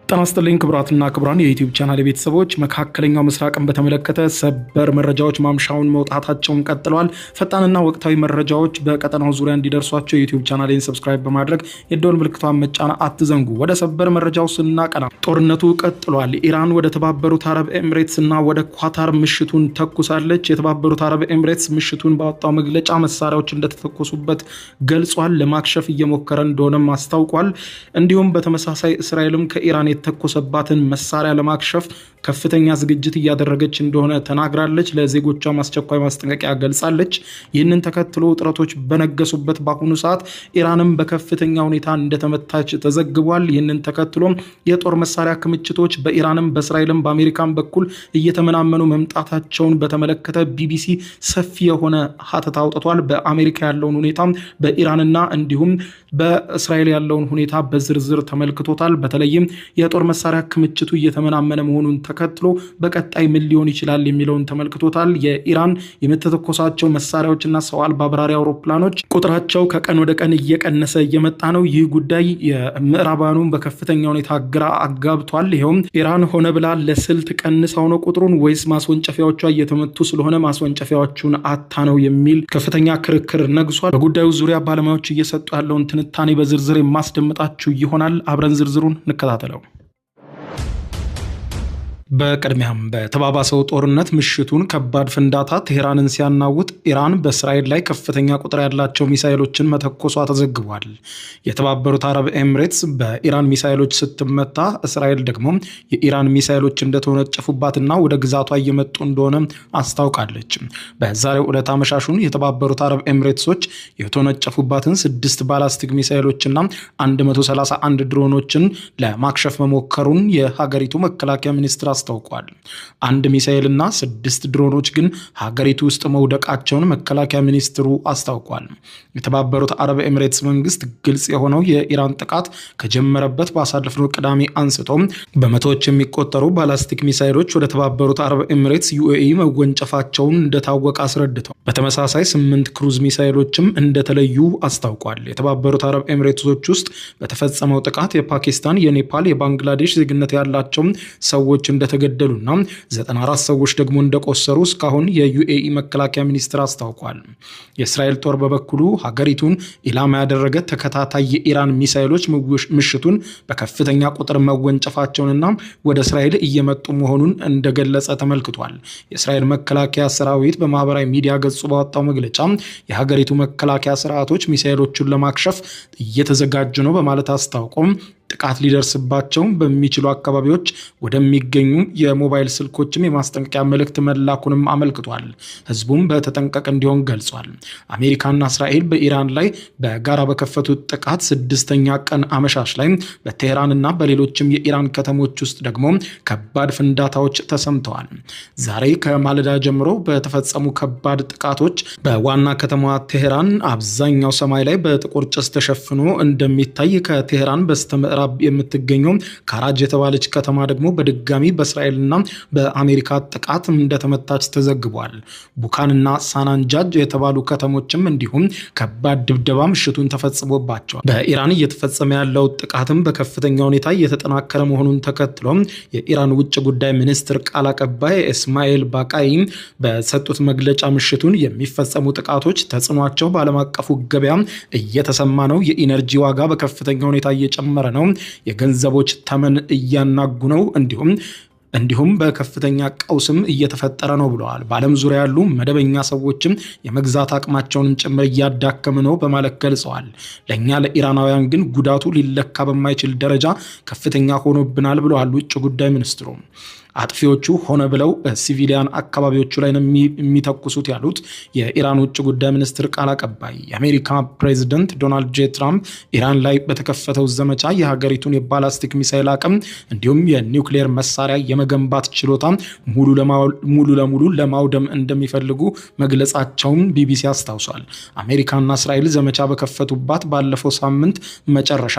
ጤና ይስጥልኝ ክቡራትና ክቡራን የዩቲዩብ ቻናል ቤተሰቦች፣ መካከለኛው ምስራቅን በተመለከተ ሰበር መረጃዎች ማምሻውን መውጣታቸውን ቀጥለዋል። ፈጣንና ወቅታዊ መረጃዎች በቀጠናው ዙሪያ እንዲደርሷቸው የዩቲዩብ ቻናሌን ሰብስክራይብ በማድረግ የደወል ምልክቷን መጫን አትዘንጉ። ወደ ሰበር መረጃው ስናቀና ጦርነቱ ቀጥሏል። ኢራን ወደ ተባበሩት አረብ ኤምሬትስና ወደ ኳታር ምሽቱን ተኩሳለች። የተባበሩት አረብ ኤምሬትስ ምሽቱን ባወጣው መግለጫ መሳሪያዎች እንደተተኮሱበት ገልጿል። ለማክሸፍ እየሞከረ እንደሆነም አስታውቋል። እንዲሁም በተመሳሳይ እስራኤልም ከኢራን የተኮሰባትን መሳሪያ ለማክሸፍ ከፍተኛ ዝግጅት እያደረገች እንደሆነ ተናግራለች። ለዜጎቿ አስቸኳይ ማስጠንቀቂያ ገልጻለች። ይህንን ተከትሎ ውጥረቶች በነገሱበት በአሁኑ ሰዓት ኢራንም በከፍተኛ ሁኔታ እንደተመታች ተዘግቧል። ይህንን ተከትሎ የጦር መሳሪያ ክምችቶች በኢራንም በእስራኤልም በአሜሪካን በኩል እየተመናመኑ መምጣታቸውን በተመለከተ ቢቢሲ ሰፊ የሆነ ሀተታ አውጥቷል። በአሜሪካ ያለውን ሁኔታ በኢራንና እንዲሁም በእስራኤል ያለውን ሁኔታ በዝርዝር ተመልክቶታል። በተለይም የጦር መሳሪያ ክምችቱ እየተመናመነ መሆኑን ተከትሎ በቀጣይ ምን ሊሆን ይችላል የሚለውን ተመልክቶታል። የኢራን የምትተኮሳቸው መሳሪያዎችና ሰው አልባ በራሪ አውሮፕላኖች ቁጥራቸው ከቀን ወደ ቀን እየቀነሰ እየመጣ ነው። ይህ ጉዳይ የምዕራባኑን በከፍተኛ ሁኔታ ግራ አጋብቷል። ይኸውም ኢራን ሆነ ብላ ለስልት ቀንሳው ነው ቁጥሩን ወይስ ማስወንጨፊያዎቿ እየተመቱ ስለሆነ ማስወንጨፊያዎቹን አታ ነው የሚል ከፍተኛ ክርክር ነግሷል። በጉዳዩ ዙሪያ ባለሙያዎች እየሰጡ ያለውን ትንታኔ በዝርዝር የማስደምጣችሁ ይሆናል። አብረን ዝርዝሩን እንከታተለው። በቅድሚያም በተባባሰው ጦርነት ምሽቱን ከባድ ፍንዳታ ቴህራንን ሲያናውጥ ኢራን በእስራኤል ላይ ከፍተኛ ቁጥር ያላቸው ሚሳኤሎችን መተኮሷ ተዘግቧል። የተባበሩት አረብ ኤምሬትስ በኢራን ሚሳኤሎች ስትመታ እስራኤል ደግሞ የኢራን ሚሳኤሎች እንደተወነጨፉባትና ወደ ግዛቷ እየመጡ እንደሆነ አስታውቃለች። በዛሬው ዕለት አመሻሹን የተባበሩት አረብ ኤምሬትሶች የተወነጨፉባትን 6 ባላስቲክ ሚሳኤሎችና 131 ድሮኖችን ለማክሸፍ መሞከሩን የሀገሪቱ መከላከያ ሚኒስትር አስታውቋል። 1 ሚሳኤልና 6 ድሮኖች ግን ሀገሪቱ ውስጥ መውደቃቸውን መከላከያ ሚኒስትሩ አስታውቋል። የተባበሩት አረብ ኤምሬትስ መንግስት ግልጽ የሆነው የኢራን ጥቃት ከጀመረበት ባሳለፍነው ቅዳሜ አንስቶ በመቶዎች የሚቆጠሩ ባላስቲክ ሚሳኤሎች ወደ ተባበሩት አረብ ኤምሬትስ ዩኤኢ መወንጨፋቸውን እንደታወቀ አስረድተው በተመሳሳይ 8 ክሩዝ ሚሳኤሎችም እንደተለዩ አስታውቋል። የተባበሩት አረብ ኤምሬትሶች ውስጥ በተፈጸመው ጥቃት የፓኪስታን፣ የኔፓል፣ የባንግላዴሽ ዜግነት ያላቸው ሰዎች እንደተገደሉና 94 ሰዎች ደግሞ እንደቆሰሩ እስካሁን የዩኤኢ መከላከያ ሚኒስትር አስታውቋል። የእስራኤል ጦር በበኩሉ ሀገሪቱን ኢላማ ያደረገ ተከታታይ የኢራን ሚሳኤሎች ምሽቱን በከፍተኛ ቁጥር መወንጨፋቸውንና ወደ እስራኤል እየመጡ መሆኑን እንደገለጸ ተመልክቷል። የእስራኤል መከላከያ ሰራዊት በማህበራዊ ሚዲያ ገጹ ባወጣው መግለጫ የሀገሪቱ መከላከያ ስርዓቶች ሚሳኤሎቹን ለማክሸፍ እየተዘጋጁ ነው በማለት አስታውቆም ጥቃት ሊደርስባቸው በሚችሉ አካባቢዎች ወደሚገኙ የሞባይል ስልኮችም የማስጠንቀቂያ መልእክት መላኩንም አመልክቷል። ህዝቡም በተጠንቀቅ እንዲሆን ገልጿል። አሜሪካና እስራኤል በኢራን ላይ በጋራ በከፈቱት ጥቃት 6ኛ ቀን አመሻሽ ላይ በቴህራንና በሌሎችም የኢራን ከተሞች ውስጥ ደግሞ ከባድ ፍንዳታዎች ተሰምተዋል። ዛሬ ከማለዳ ጀምሮ በተፈጸሙ ከባድ ጥቃቶች በዋና ከተማዋ ቴህራን አብዛኛው ሰማይ ላይ በጥቁር ጭስ ተሸፍኖ እንደሚታይ ከቴህራን በስተምዕራብ የምትገኘው ካራጅ የተባለች ከተማ ደግሞ በድጋሚ በእስራኤልና በአሜሪካ ጥቃት እንደተመታች ተዘግቧል። ቡካንና ሳናንጃጅ የተባሉ ከተሞችም እንዲሁም ከባድ ድብደባ ምሽቱን ተፈጽሞባቸዋል። በኢራን እየተፈጸመ ያለው ጥቃትም በከፍተኛ ሁኔታ እየተጠናከረ መሆኑን ተከትሎ የኢራን ውጭ ጉዳይ ሚኒስትር ቃል አቀባይ እስማኤል ባቃይ በሰጡት መግለጫ ምሽቱን የሚፈጸሙ ጥቃቶች ተጽዕኗቸው በዓለም አቀፉ ገበያ እየተሰማ ነው፣ የኢነርጂ ዋጋ በከፍተኛ ሁኔታ እየጨመረ ነው፣ የገንዘቦች ተመን እያናጉ ነው፣ እንዲሁም በከፍተኛ ቀውስም እየተፈጠረ ነው ብለዋል። በዓለም ዙሪያ ያሉ መደበኛ ሰዎችም የመግዛት አቅማቸውን ጭምር እያዳከመ ነው በማለት ገልጸዋል። ለእኛ ለኢራናውያን ግን ጉዳቱ ሊለካ በማይችል ደረጃ ከፍተኛ ሆኖብናል ብለዋል ውጭ ጉዳይ ሚኒስትሩ። አጥፊዎቹ ሆነ ብለው በሲቪሊያን አካባቢዎቹ ላይ ነው የሚተኩሱት ያሉት የኢራን ውጭ ጉዳይ ሚኒስትር ቃል አቀባይ የአሜሪካ ፕሬዚደንት ዶናልድ ጄ ትራምፕ ኢራን ላይ በተከፈተው ዘመቻ የሀገሪቱን የባላስቲክ ሚሳይል አቅም እንዲሁም የኒውክሌር መሳሪያ የመገንባት ችሎታ ሙሉ ለሙሉ ለማውደም እንደሚፈልጉ መግለጻቸውን ቢቢሲ አስታውሷል። አሜሪካና እስራኤል ዘመቻ በከፈቱባት ባለፈው ሳምንት መጨረሻ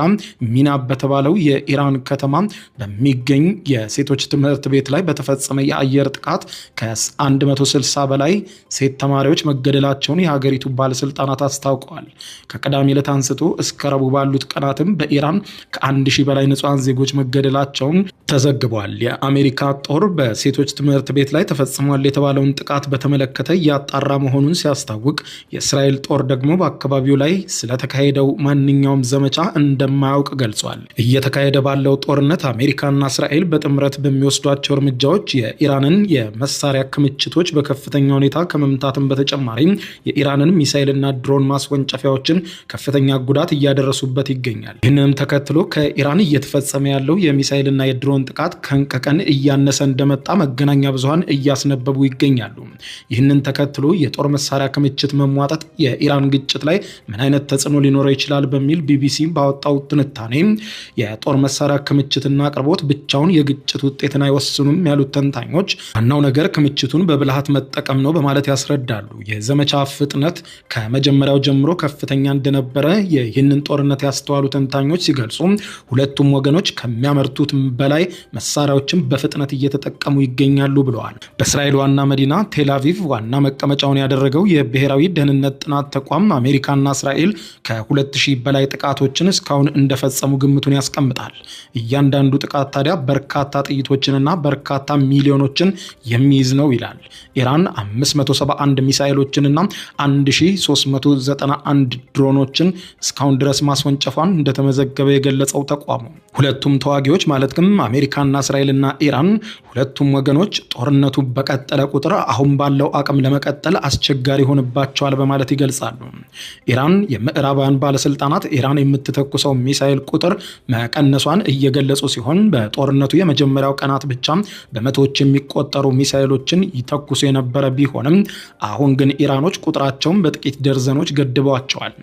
ሚና በተባለው የኢራን ከተማ በሚገኝ የሴቶች ትምህርት ቤት ላይ በተፈጸመ የአየር ጥቃት ከ160 በላይ ሴት ተማሪዎች መገደላቸውን የሀገሪቱ ባለስልጣናት አስታውቀዋል። ከቅዳሜ ዕለት አንስቶ እስከ ረቡዕ ባሉት ቀናትም በኢራን ከ1000 በላይ ንጹሃን ዜጎች መገደላቸውን ተዘግቧል። የአሜሪካ ጦር በሴቶች ትምህርት ቤት ላይ ተፈጽሟል የተባለውን ጥቃት በተመለከተ እያጣራ መሆኑን ሲያስታውቅ፣ የእስራኤል ጦር ደግሞ በአካባቢው ላይ ስለተካሄደው ማንኛውም ዘመቻ እንደማያውቅ ገልጿል። እየተካሄደ ባለው ጦርነት አሜሪካና እስራኤል በጥምረት በሚወስዷቸው እርምጃዎች የኢራንን የመሳሪያ ክምችቶች በከፍተኛ ሁኔታ ከመምታትም በተጨማሪ የኢራንን ሚሳይልና ድሮን ማስወንጨፊያዎችን ከፍተኛ ጉዳት እያደረሱበት ይገኛል። ይህንንም ተከትሎ ከኢራን እየተፈጸመ ያለው የሚሳይልና የድሮን ጥቃት ከቀን እያነሰ እንደመጣ መገናኛ ብዙሃን እያስነበቡ ይገኛሉ። ይህንን ተከትሎ የጦር መሳሪያ ክምችት መሟጠጥ የኢራን ግጭት ላይ ምን አይነት ተጽዕኖ ሊኖረው ይችላል በሚል ቢቢሲ ባወጣው ትንታኔ የጦር መሳሪያ ክምችትና አቅርቦት ብቻውን የግጭት ውጤትን አይወስኑም ያሉት ተንታኞች ዋናው ነገር ክምችቱን በብልሃት መጠቀም ነው በማለት ያስረዳሉ። የዘመቻ ፍጥነት ከመጀመሪያው ጀምሮ ከፍተኛ እንደነበረ ይህንን ጦርነት ያስተዋሉ ተንታኞች ሲገልጹ ሁለቱም ወገኖች ከሚያመርቱት በላይ መሳሪያዎችን በፍጥነት እየተጠቀሙ ይገኛሉ ብለዋል። በእስራኤል ዋና መዲና ቴል አቪቭ ዋና መቀመጫውን ያደረገው የብሔራዊ ደህንነት ጥናት ተቋም አሜሪካና እስራኤል ከ2000 በላይ ጥቃቶችን እስካሁን እንደፈጸሙ ግምቱን ያስቀምጣል። እያንዳንዱ ጥቃት ታዲያ በርካታ ጥይቶችንና በርካታ ሚሊዮኖችን የሚይዝ ነው ይላል። ኢራን 571 ሚሳኤሎችንና 1391 ድሮኖችን እስካሁን ድረስ ማስወንጨፏን እንደተመዘገበ የገለጸው ተቋሙ ሁለቱም ተዋጊዎች ማለትም አሜሪካና እስራኤልና ኢራን ሁለቱም ወገኖች ጦርነቱ በቀጠለ ቁጥር አሁን ባለው አቅም ለመቀጠል አስቸጋሪ ሆንባቸዋል በማለት ይገልጻሉ። ኢራን የምዕራባውያን ባለስልጣናት ኢራን የምትተኩሰው ሚሳኤል ቁጥር መቀነሷን እየገለጹ ሲሆን በጦርነቱ የመጀመሪያው ቀናት ብቻ በመቶዎች የሚቆጠሩ ሚሳኤሎችን ይተኩሱ የነበረ ቢሆንም አሁን ግን ኢራኖች ቁጥራቸውን በጥቂት ደርዘኖች ገድበዋቸዋል።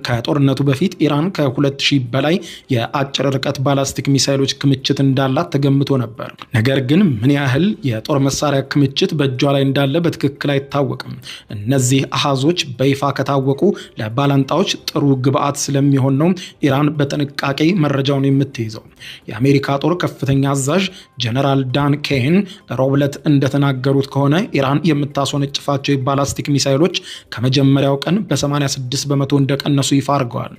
ከጦርነቱ በፊት ኢራን ከ2000 በላይ የአጭር ርቀት ባላስቲክ ሚሳኤሎች ክምችት እንዳላት ተገምቶ ነበር። ነገር ግን ምን ያህል የጦር መሳሪያ ክምችት በእጇ ላይ እንዳለ በትክክል አይታወቅም። እነዚህ አሃዞች በይፋ ከታወቁ ለባላንጣዎች ጥሩ ግብአት ስለሚሆን ነው ኢራን በጥንቃቄ መረጃውን የምትይዘው። የአሜሪካ ጦር ከፍተኛ አዛዥ ጀነራል ዳን ኬን ረቡዕ ዕለት እንደተናገሩት ከሆነ ኢራን የምታስወነጭፋቸው የባላስቲክ ሚሳኤሎች ከመጀመሪያው ቀን በ86 በመቶ እንደቀነሱ ይፋ አድርገዋል።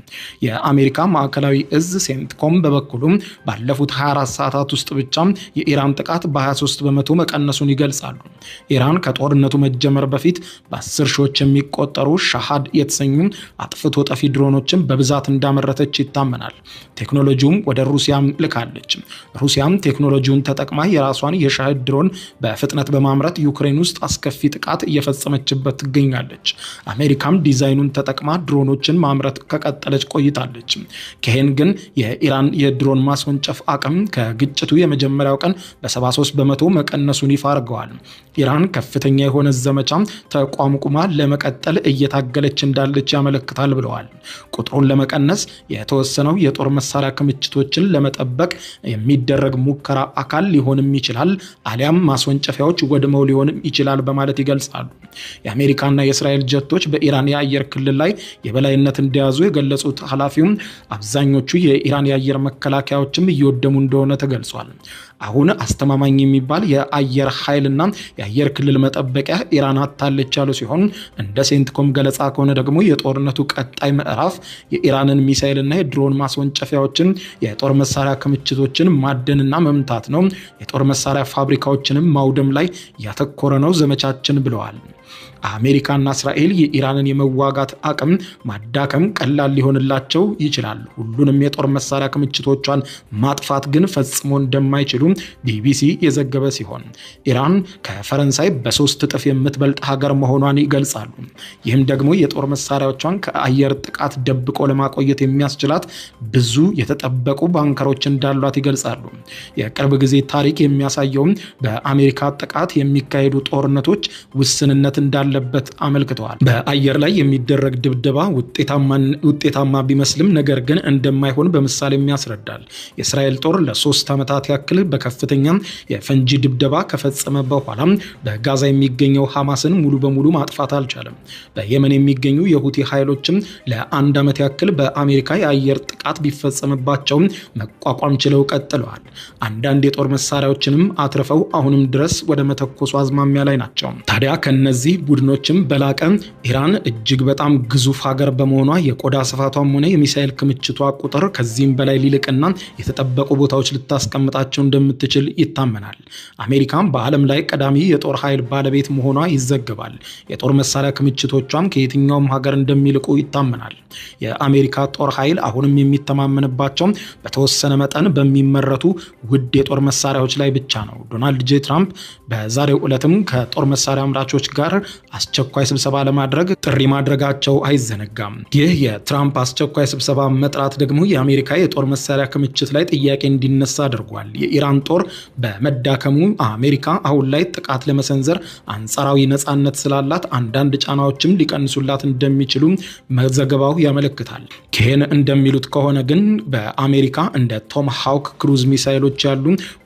የአሜሪካ ማዕከላዊ እዝ ሴንትኮም በበኩሉም ባለፉት 24 ሰዓታት ውስጥ ብቻ የኢራን ጥቃት በ23 በመቶ መቀነሱን ይገልጻሉ። ኢራን ከጦርነቱ መጀመር በፊት በ10 ሺዎች የሚቆጠሩ ሻሃድ የተሰኙ አጥፍቶ ጠፊ ድሮኖችን በብዛት እንዳመረተች ይታመናል። ቴክኖሎጂውም ወደ ሩሲያም ልካለች። ሩሲያም ቴክኖሎጂውን ተጠቅማ የራሷን የሻሃድ ድሮን በፍጥነት በማምረት ዩክሬን ውስጥ አስከፊ ጥቃት እየፈጸመችበት ትገኛለች። አሜሪካም ዲዛይኑን ተጠቅማ ድሮኖችን ማምረት ከቀጠለች ቆይታለች። ከሄን ግን የኢራን የድሮን ማስወንጨፍ አቅም ከግጭቱ የመጀመሪያው ቀን በ73 በመቶ መቀነሱን ይፋ አድርገዋል። ኢራን ከፍተኛ የሆነ ዘመቻ ተቋቁማ ለመቀጠል እየታገለች እንዳለች ያመለክታል ብለዋል። ቁጥሩን ለመቀነስ የተወሰነው የጦር መሳሪያ ክምችቶችን ለመጠበቅ የሚደረግ ሙከራ አካል ሊሆንም ይችላል፣ አሊያም ማስወንጨፊያዎች ወድመው ሊሆንም ይችላል በማለት ይገልጻሉ። የአሜሪካና የእስራኤል ጀቶች በኢራን የአየር ክልል ላይ የበላይነት እንደያዙ የገለጹት ኃላፊውም አብዛኞቹ የኢራን የአየር መከላከያዎችም እየወደሙ እንደሆነ ተገልጿል። አሁን አስተማማኝ የሚባል የአየር ኃይልና የአየር ክልል መጠበቂያ ኢራን አታለች ያሉ ሲሆን እንደ ሴንትኮም ገለጻ ከሆነ ደግሞ የጦርነቱ ቀጣይ ምዕራፍ የኢራንን ሚሳኤልና የድሮን ማስወንጨፊያዎችን የጦር መሳሪያ ክምችቶችን ማደንና መምታት ነው። የጦር መሳሪያ ፋብሪካዎችንም ማውደም ላይ ያተኮረ ነው ዘመቻችን ብለዋል። አሜሪካና እስራኤል የኢራንን የመዋጋት አቅም ማዳከም ቀላል ሊሆንላቸው ይችላል። ሁሉንም የጦር መሳሪያ ክምችቶቿን ማጥፋት ግን ፈጽሞ እንደማይችሉ ቢቢሲ የዘገበ ሲሆን ኢራን ከፈረንሳይ በ3 እጥፍ የምትበልጥ ሀገር መሆኗን ይገልጻሉ። ይህም ደግሞ የጦር መሳሪያዎቿን ከአየር ጥቃት ደብቆ ለማቆየት የሚያስችላት ብዙ የተጠበቁ ባንከሮች እንዳሏት ይገልጻሉ። የቅርብ ጊዜ ታሪክ የሚያሳየውም በአሜሪካ ጥቃት የሚካሄዱ ጦርነቶች ውስንነት እንዳለ እንዳለበት አመልክተዋል። በአየር ላይ የሚደረግ ድብደባ ውጤታማ ቢመስልም ነገር ግን እንደማይሆን በምሳሌም ያስረዳል። የእስራኤል ጦር ለ3 ዓመታት ያክል በከፍተኛ የፈንጂ ድብደባ ከፈጸመ በኋላ በጋዛ የሚገኘው ሐማስን ሙሉ በሙሉ ማጥፋት አልቻለም። በየመን የሚገኙ የሁቲ ኃይሎችም ለ1 ዓመት ያክል በአሜሪካ የአየር ጥቃት ቢፈጸምባቸው መቋቋም ችለው ቀጥለዋል። አንዳንድ የጦር መሳሪያዎችንም አትርፈው አሁንም ድረስ ወደ መተኮሱ አዝማሚያ ላይ ናቸው። ታዲያ ከነዚህ ቡድኖችም በላቀ ኢራን እጅግ በጣም ግዙፍ ሀገር በመሆኗ የቆዳ ስፋቷም ሆነ የሚሳኤል ክምችቷ ቁጥር ከዚህም በላይ ሊልቅና የተጠበቁ ቦታዎች ልታስቀምጣቸው እንደምትችል ይታመናል። አሜሪካም በዓለም ላይ ቀዳሚ የጦር ኃይል ባለቤት መሆኗ ይዘገባል። የጦር መሳሪያ ክምችቶቿም ከየትኛውም ሀገር እንደሚልቁ ይታመናል። የአሜሪካ ጦር ኃይል አሁንም የሚተማመንባቸው በተወሰነ መጠን በሚመረቱ ውድ የጦር መሳሪያዎች ላይ ብቻ ነው። ዶናልድ ጄ ትራምፕ በዛሬው ዕለትም ከጦር መሳሪያ አምራቾች ጋር አስቸኳይ ስብሰባ ለማድረግ ጥሪ ማድረጋቸው አይዘነጋም። ይህ የትራምፕ አስቸኳይ ስብሰባ መጥራት ደግሞ የአሜሪካ የጦር መሳሪያ ክምችት ላይ ጥያቄ እንዲነሳ አድርጓል። የኢራን ጦር በመዳከሙ አሜሪካ አሁን ላይ ጥቃት ለመሰንዘር አንጻራዊ ነጻነት ስላላት አንዳንድ ጫናዎችም ሊቀንሱላት እንደሚችሉ መዘገባው ያመለክታል። ይህን እንደሚሉት ከሆነ ግን በአሜሪካ እንደ ቶም ሃውክ ክሩዝ ሚሳይሎች ያሉ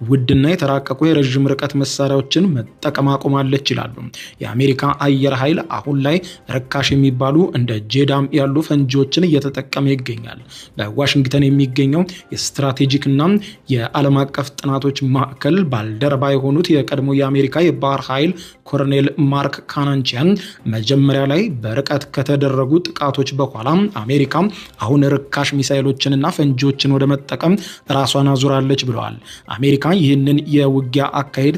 ውድና የተራቀቁ የረዥም ርቀት መሳሪያዎችን መጠቀም አቁማለች ይላሉ። የአሜሪካ አየር ኃይል አሁን ላይ ርካሽ የሚባሉ እንደ ጄዳም ያሉ ፈንጂዎችን እየተጠቀመ ይገኛል። በዋሽንግተን የሚገኘው የስትራቴጂክና የዓለም አቀፍ ጥናቶች ማዕከል ባልደረባ የሆኑት የቀድሞ የአሜሪካ የባህር ኃይል ኮሎኔል ማርክ ካናንቺያን መጀመሪያ ላይ በርቀት ከተደረጉ ጥቃቶች በኋላ አሜሪካ አሁን ርካሽ ሚሳይሎችንና ፈንጂዎችን ወደ መጠቀም ራሷን አዙራለች ብለዋል። አሜሪካ ይህንን የውጊያ አካሄድ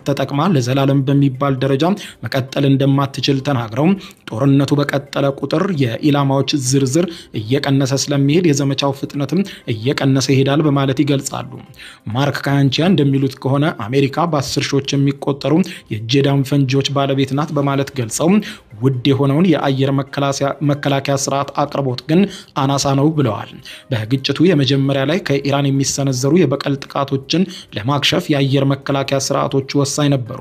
ተጠቅማ ለዘላለም በሚባል ደረጃ መቀጠል እንደማትችል ተናግረው ጦርነቱ በቀጠለ ቁጥር የኢላማዎች ዝርዝር እየቀነሰ ስለሚሄድ የዘመቻው ፍጥነትም እየቀነሰ ይሄዳል በማለት ይገልጻሉ። ማርክ ካናንቺያ እንደሚሉት ከሆነ አሜሪካ በ10 ሺዎች የሚቆጠሩ የጄዳም ፈንጂዎች ባለቤት ናት በማለት ገልጸው ውድ የሆነውን የአየር መከላከያ ስርዓት አቅርቦት ግን አናሳ ነው ብለዋል። በግጭቱ የመጀመሪያ ላይ ከኢራን የሚሰነዘሩ የበቀል ጥቃቶችን ለማክሸፍ የአየር መከላከያ ስርዓቶች ወሳኝ ነበሩ።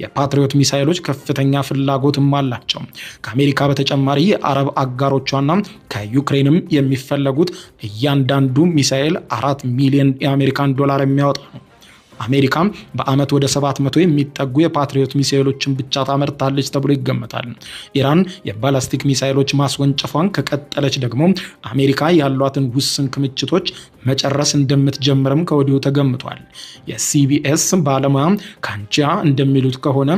የፓትሪዮት ሚሳይሎች ከፍተኛ ፍላጎትም አላቸው። ከአሜሪካ በተጨማሪ የአረብ አጋሮቿና ከዩክሬንም የሚፈለጉት እያንዳንዱ ሚሳይል 4 ሚሊዮን የአሜሪካን ዶላር የሚያወጣ ነው። አሜሪካ በአመት ወደ 700 የሚጠጉ የፓትሪዮት ሚሳይሎችን ብቻ ታመርታለች ተብሎ ይገመታል። ኢራን የባላስቲክ ሚሳይሎች ማስወንጨፏን ከቀጠለች ደግሞ አሜሪካ ያሏትን ውስን ክምችቶች መጨረስ እንደምትጀምርም ከወዲሁ ተገምቷል። የሲቢኤስ ባለሙያ ካንቺያ እንደሚሉት ከሆነ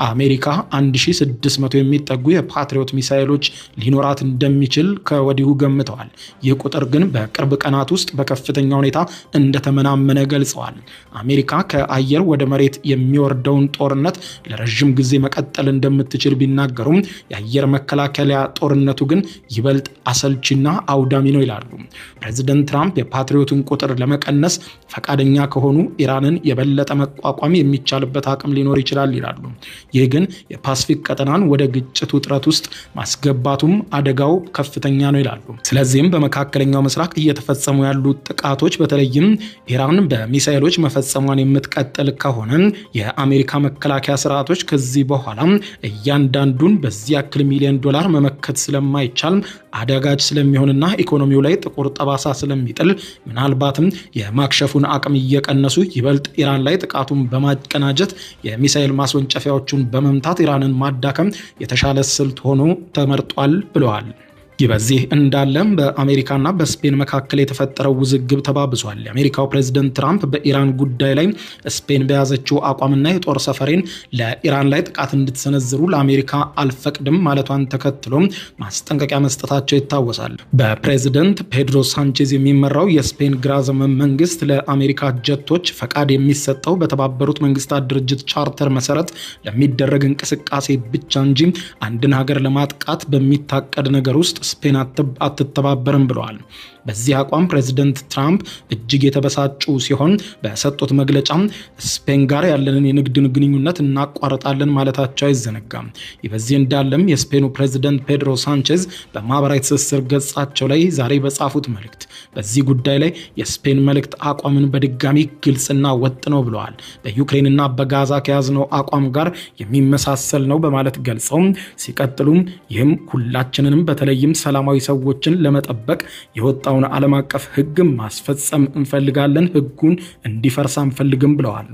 አሜሪካ 1600 የሚጠጉ የፓትሪዮት ሚሳይሎች ሊኖራት እንደሚችል ከወዲሁ ገምተዋል። ይህ ቁጥር ግን በቅርብ ቀናት ውስጥ በከፍተኛ ሁኔታ እንደተመናመነ ገልጸዋል። አሜሪካ ከአየር ወደ መሬት የሚወርደውን ጦርነት ለረጅም ጊዜ መቀጠል እንደምትችል ቢናገሩም የአየር መከላከያ ጦርነቱ ግን ይበልጥ አሰልቺና አውዳሚ ነው ይላሉ። ፕሬዚደንት ትራምፕ የፓትሪዮትን ቁጥር ለመቀነስ ፈቃደኛ ከሆኑ ኢራንን የበለጠ መቋቋም የሚቻልበት አቅም ሊኖር ይችላል ይላሉ። ይህ ግን የፓሲፊክ ቀጠናን ወደ ግጭት ውጥረት ውስጥ ማስገባቱም አደጋው ከፍተኛ ነው ይላሉ። ስለዚህም በመካከለኛው ምስራቅ እየተፈጸሙ ያሉ ጥቃቶች በተለይም ኢራን በሚሳኤሎች መፈጸሟን የምትቀጥል ከሆነ የአሜሪካ መከላከያ ስርዓቶች ከዚህ በኋላ እያንዳንዱን በዚህ ያክል ሚሊዮን ዶላር መመከት ስለማይቻል አደጋች ስለሚሆንና ኢኮኖሚው ላይ ጥቁር ጠባሳ ስለሚጥል ምናልባትም የማክሸፉን አቅም እየቀነሱ ይበልጥ ኢራን ላይ ጥቃቱን በማቀናጀት የሚሳኤል ማስወንጨፊያዎቹን በመምታት ኢራንን ማዳከም የተሻለ ስልት ሆኖ ተመርጧል ብለዋል። ይህ በዚህ እንዳለም በአሜሪካና በስፔን መካከል የተፈጠረው ውዝግብ ተባብሷል። የአሜሪካው ፕሬዝዳንት ትራምፕ በኢራን ጉዳይ ላይ ስፔን በያዘችው አቋምና የጦር ሰፈሬን ለኢራን ላይ ጥቃት እንድትሰነዝሩ ለአሜሪካ አልፈቅድም ማለቷን ተከትሎ ማስጠንቀቂያ መስጠታቸው ይታወሳል። በፕሬዝዳንት ፔድሮ ሳንቼዝ የሚመራው የስፔን ግራ ዘመም መንግስት ለአሜሪካ ጀቶች ፈቃድ የሚሰጠው በተባበሩት መንግስታት ድርጅት ቻርተር መሰረት ለሚደረግ እንቅስቃሴ ብቻ እንጂ አንድን ሀገር ለማጥቃት በሚታቀድ ነገር ውስጥ ስፔን አትተባበርም ብለዋል። በዚህ አቋም ፕሬዝዳንት ትራምፕ እጅግ የተበሳጩ ሲሆን በሰጡት መግለጫ ስፔን ጋር ያለንን የንግድ ግንኙነት እናቋርጣለን ማለታቸው አይዘነጋም። ይህ በዚህ እንዳለም የስፔኑ ፕሬዝዳንት ፔድሮ ሳንቼዝ በማህበራዊ ትስስር ገጻቸው ላይ ዛሬ በጻፉት መልእክት በዚህ ጉዳይ ላይ የስፔን መልእክት አቋምን በድጋሚ ግልጽና ወጥ ነው ብለዋል። በዩክሬንና በጋዛ ከያዝነው አቋም ጋር የሚመሳሰል ነው በማለት ገልጸው ሲቀጥሉም ይህም ሁላችንንም በተለይም ሰላማዊ ሰዎችን ለመጠበቅ የወጣውን ዓለም አቀፍ ሕግ ማስፈጸም እንፈልጋለን፣ ሕጉን እንዲፈርስ አንፈልግም ብለዋል።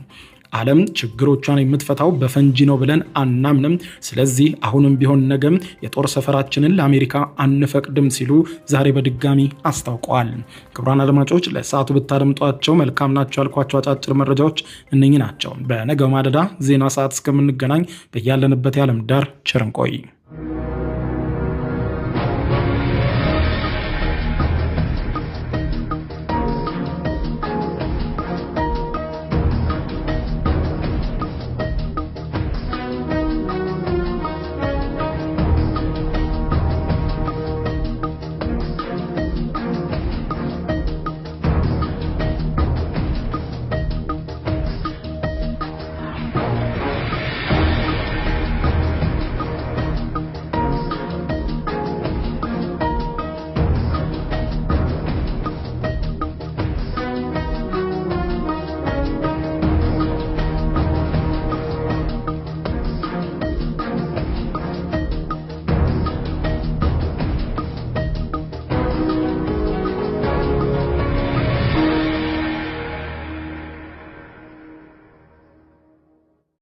ዓለም ችግሮቿን የምትፈታው በፈንጂ ነው ብለን አናምንም። ስለዚህ አሁንም ቢሆን ነገም የጦር ሰፈራችንን ለአሜሪካ አንፈቅድም ሲሉ ዛሬ በድጋሚ አስታውቀዋል። ክቡራን አድማጮች ለሰዓቱ ብታደምጧቸው መልካም ናቸው ያልኳቸው አጫጭር መረጃዎች እነኚህ ናቸው። በነገው ማለዳ ዜና ሰዓት እስከምንገናኝ በያለንበት የዓለም ዳር ቸር እንቆይ።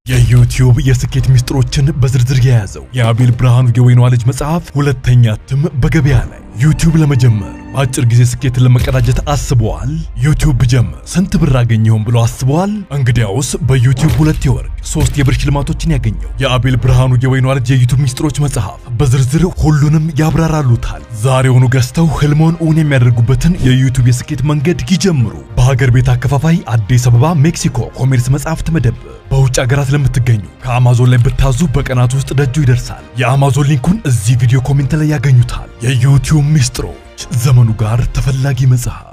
የዩቲዩብ የስኬት ሚስጥሮችን በዝርዝር የያዘው የአቤል ብርሃኑ የወይኗ ልጅ መጽሐፍ ሁለተኛ እትም በገበያ ላይ። ዩቲዩብ ለመጀመር በአጭር ጊዜ ስኬትን ለመቀዳጀት አስበዋል? ዩቲዩብ ብጀምር ስንት ብር አገኘሁም ብሎ አስበዋል? እንግዲያውስ በዩቲዩብ 2 የወርቅ 3 የብር ሽልማቶችን ያገኘው የአቤል ብርሃኑ የወይኗ ልጅ የዩቲዩብ ሚስጥሮች መጽሐፍ በዝርዝር ሁሉንም ያብራራሉታል። ዛሬውኑ ገዝተው ህልሞን እውን የሚያደርጉበትን የዩቲዩብ የስኬት መንገድ ይጀምሩ። በሀገር ቤት አከፋፋይ አዲስ አበባ ሜክሲኮ ኮሜርስ መጽሐፍት መደብ። በውጭ ሀገራት ለምትገኙ ከአማዞን ላይ ብታዙ በቀናት ውስጥ ደጁ ይደርሳል። የአማዞን ሊንኩን እዚህ ቪዲዮ ኮሜንት ላይ ያገኙታል። የዩቲዩብ ሚስጥሮች ዘመኑ ጋር ተፈላጊ መጽሐፍ።